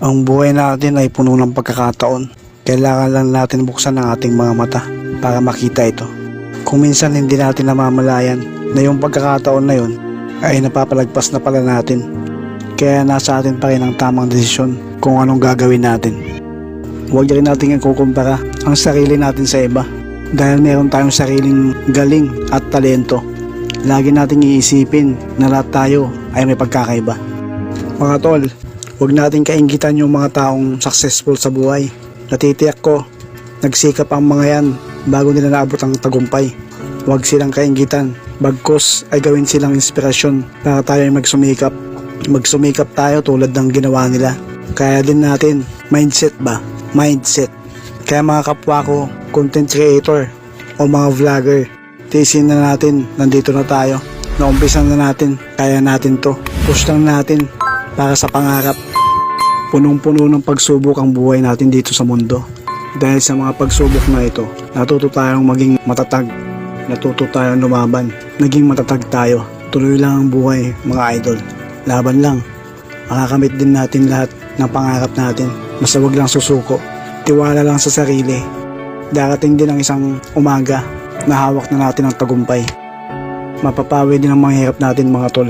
Ang buhay natin ay puno ng pagkakataon. Kailangan lang natin buksan ang ating mga mata para makita ito. Kung minsan hindi natin namamalayan na yung pagkakataon na yun ay napapalagpas na pala natin. Kaya nasa atin pa rin ang tamang desisyon kung anong gagawin natin. Huwag rin natin ikukumpara ang sarili natin sa iba. Dahil meron tayong sariling galing at talento. Lagi nating iisipin na lahat tayo ay may pagkakaiba. Mga tol, huwag natin kainggitan yung mga taong successful sa buhay. Natitiyak ko, nagsikap ang mga yan bago nila naabot ang tagumpay. Huwag silang kainggitan, bagkus ay gawin silang inspirasyon para tayo ay magsumikap. Magsumikap tayo tulad ng ginawa nila. Kaya din natin, mindset ba? Mindset. Kaya mga kapwa ko, content creator o mga vlogger, tiisin na natin, nandito na tayo. Naumpisan na natin, kaya natin to. Push lang natin para sa pangarap. Punong-puno ng pagsubok ang buhay natin dito sa mundo. Dahil sa mga pagsubok na ito, natuto tayong maging matatag. Natuto tayong lumaban. Naging matatag tayo. Tuloy lang ang buhay, mga idol. Laban lang. Makakamit din natin lahat ng pangarap natin. Basta wag lang susuko. Tiwala lang sa sarili. Darating din ang isang umaga na hawak na natin ang tagumpay. Mapapawi din ang mga hirap natin, mga tol.